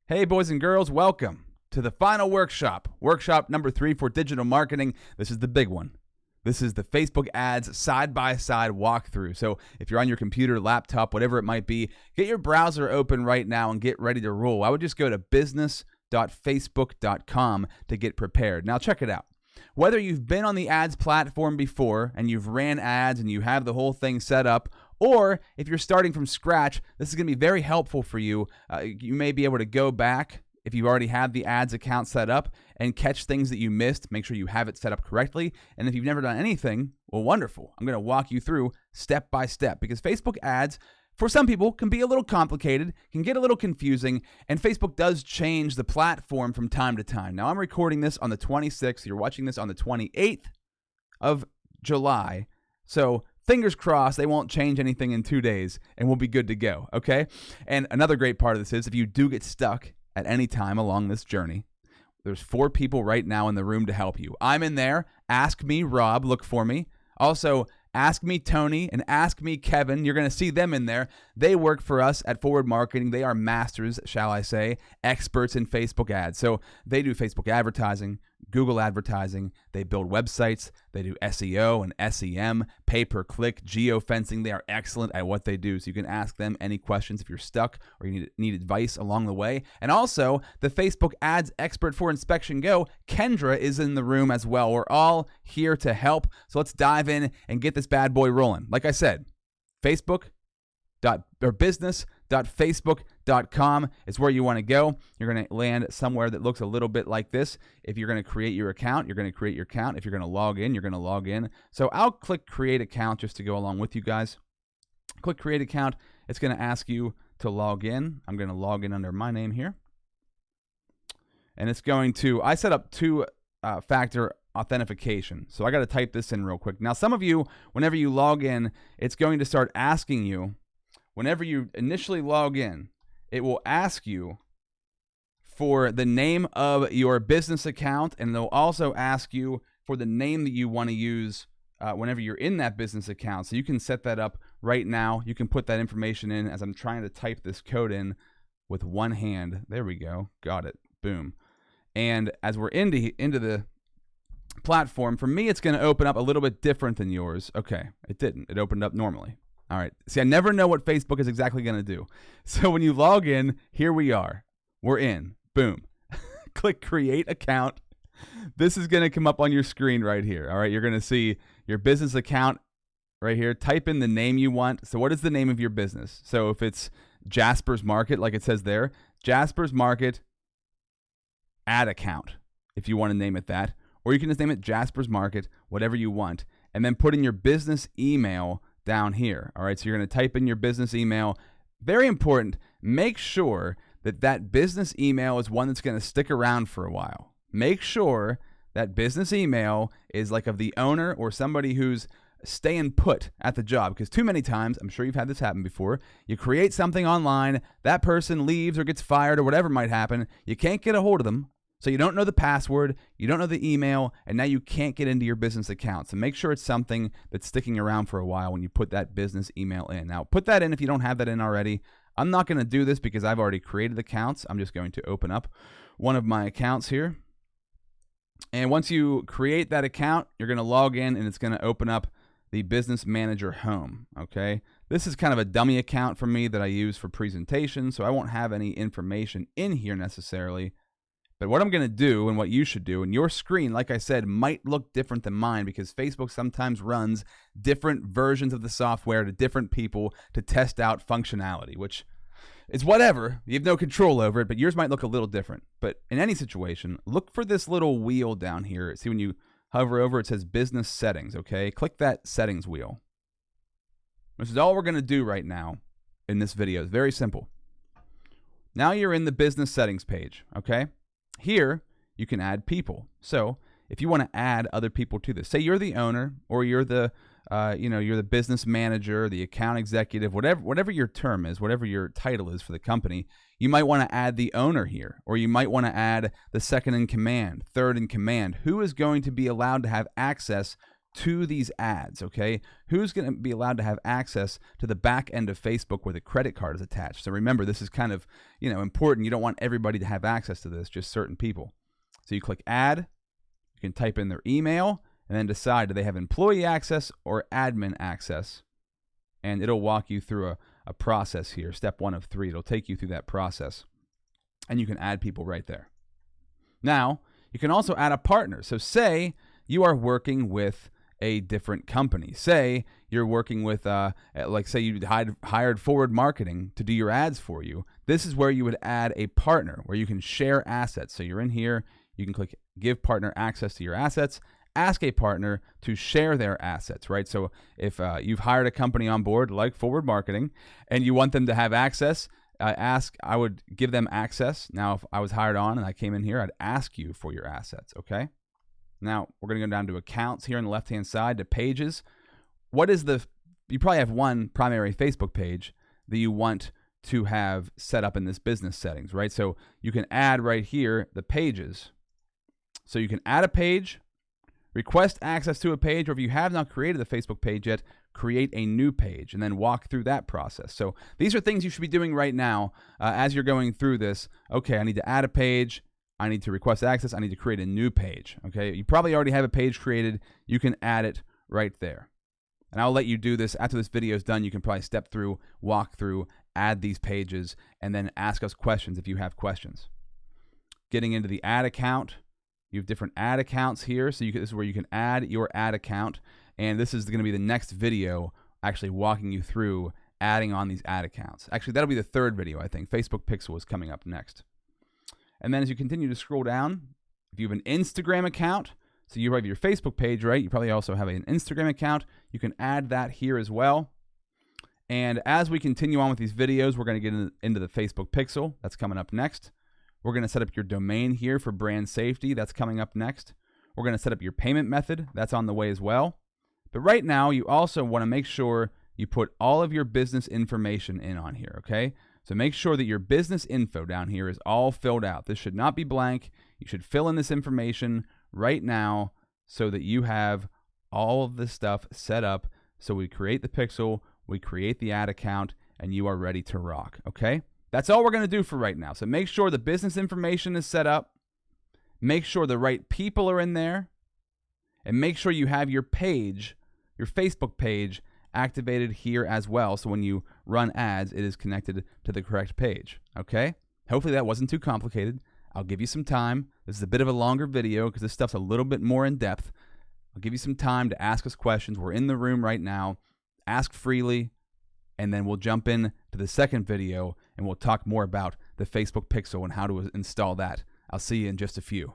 Hey, boys and girls, welcome to the final workshop number 3 for digital marketing. This is the big one. This is the Facebook ads side-by-side walkthrough. So if you're on your computer, laptop, whatever it might be, get your browser open right now and get ready to roll. I would just go to business.facebook.com to get prepared. Now check it out. Whether you've been on the ads platform before and you've ran ads and you have the whole thing set up, or if you're starting from scratch, this is going to be very helpful for you. You may be able to go back if you already have the ads account set up and catch things that you missed. Make sure you have it set up correctly. And if you've never done anything, well, wonderful. I'm going to walk you through step by step because Facebook ads, for some people, can be a little complicated, can get a little confusing, and Facebook does change the platform from time to time. Now, I'm recording this on the 26th. You're watching this on the 28th of July. So fingers crossed they won't change anything in 2 days and we'll be good to go, okay? And another great part of this is if you do get stuck at any time along this journey, there's 4 people right now in the room to help you. I'm in there. Ask me, Rob, look for me. Also, ask me, Tony, and ask me, Kevin. You're going to see them in there. They work for us at Forward Marketing. They are masters, shall I say, experts in Facebook ads. So they do Facebook advertising, Google advertising. They build websites. They do SEO and SEM, pay-per-click, geofencing. They are excellent at what they do. So you can ask them any questions if you're stuck or you need advice along the way. And also, the Facebook ads expert for Inspection Go, Kendra, is in the room as well. We're all here to help. So let's dive in and get this bad boy rolling. Like I said, business.facebook.com is where you want to go. You're going to land somewhere that looks a little bit like this. If you're going to create your account, you're going to create your account. If you're going to log in, you're going to log in. So I'll click create account just to go along with you guys. Click create account. It's going to ask you to log in. I'm going to log in under my name here. And it's going to, I set up 2-factor authentication. So I got to type this in real quick. Now, some of you, whenever you log in, it's going to start asking you, whenever you initially log in, it will ask you for the name of your business account, and they'll also ask you for the name that you want to use whenever you're in that business account. So you can set that up right now. You can put that information in as I'm trying to type this code in with one hand. There we go. Got it. Boom. And as we're into the platform, for me, it's going to open up a little bit different than yours. Okay, it didn't. It opened up normally. All right. See, I never know what Facebook is exactly going to do. So when you log in, here we are. We're in. Boom. Click create account. This is going to come up on your screen right here. All right. You're going to see your business account right here. Type in the name you want. So what is the name of your business? So if it's Jasper's Market, like it says there, Jasper's Market ad account, if you want to name it that. Or you can just name it Jasper's Market, whatever you want, and then put in your business email down here. All right, so you're going to type in your business email. Very important, make sure that that business email is one that's going to stick around for a while. Make sure that business email is like of the owner or somebody who's staying put at the job, because too many times, I'm sure you've had this happen before, you create something online, that person leaves or gets fired or whatever might happen, you can't get a hold of them. So you don't know the password, you don't know the email, and now you can't get into your business account. So make sure it's something that's sticking around for a while when you put that business email in. Now, put that in if you don't have that in already. I'm not going to do this because I've already created accounts. I'm just going to open up one of my accounts here. And once you create that account, you're going to log in, and it's going to open up the Business Manager home, okay? This is kind of a dummy account for me that I use for presentations, so I won't have any information in here necessarily. But what I'm going to do and what you should do, and your screen, like I said, might look different than mine because Facebook sometimes runs different versions of the software to different people to test out functionality, which is whatever. You have no control over it, but yours might look a little different. But in any situation, look for this little wheel down here. See, when you hover over, it says Business Settings, okay? Click that Settings wheel. This is all we're going to do right now in this video. It's very simple. Now you're in the Business Settings page, okay? Here, you can add people. So if you want to add other people to this, say you're the owner or you're the, you're the business manager, the account executive, whatever your term is, whatever your title is for the company, you might want to add the owner here, or you might want to add the second in command, third in command. Who is going to be allowed to have access to these ads, okay? Who's going to be allowed to have access to the back end of Facebook where the credit card is attached? So remember, this is kind of, important. You don't want everybody to have access to this, just certain people. So you click add, you can type in their email, and then decide, do they have employee access or admin access? And it'll walk you through a process here, step 1 of 3. It'll take you through that process. And you can add people right there. Now, you can also add a partner. So say you are working with a different company. Say you're working with, say you hired Forward Marketing to do your ads for you. This is where you would add a partner where you can share assets. So you're in here, you can click give partner access to your assets, ask a partner to share their assets, right? So if you've hired a company on board like Forward Marketing and you want them to have access, I would give them access. Now, if I was hired on and I came in here, I'd ask you for your assets, okay? Now, we're going to go down to accounts here on the left-hand side to pages. You probably have one primary Facebook page that you want to have set up in this business settings, right? So you can add right here the pages. So you can add a page, request access to a page, or if you have not created the Facebook page yet, create a new page and then walk through that process. So these are things you should be doing right now as you're going through this. Okay, I need to add a page. I need to request access. I need to create a new page. Okay, you probably already have a page created. You can add it right there. And I'll let you do this after this video is done. You can probably step through, walk through, add these pages, and then ask us questions if you have questions. Getting into the ad account. You have different ad accounts here. So this is where you can add your ad account. And this is going to be the next video actually walking you through adding on these ad accounts. Actually, that'll be the third video, I think. Facebook Pixel is coming up next. And then as you continue to scroll down, if you have an Instagram account, so you have your Facebook page, right? You probably also have an Instagram account. You can add that here as well. And as we continue on with these videos, we're going to get into the Facebook Pixel. That's coming up next. We're going to set up your domain here for brand safety. That's coming up next. We're going to set up your payment method. That's on the way as well. But right now, you also want to make sure you put all of your business information in on here, okay? So make sure that your business info down here is all filled out. This should not be blank. You should fill in this information right now so that you have all of this stuff set up. So we create the pixel, we create the ad account, and you are ready to rock, okay? That's all we're going to do for right now. So make sure the business information is set up. Make sure the right people are in there. And make sure you have your page, your Facebook page, activated here as well. So when you run ads, it is connected to the correct page. Okay? Hopefully that wasn't too complicated. I'll give you some time. This is a bit of a longer video because this stuff's a little bit more in depth. I'll give you some time to ask us questions. We're in the room right now. Ask freely, and then we'll jump in to the second video and we'll talk more about the Facebook Pixel and how to install that. I'll see you in just a few.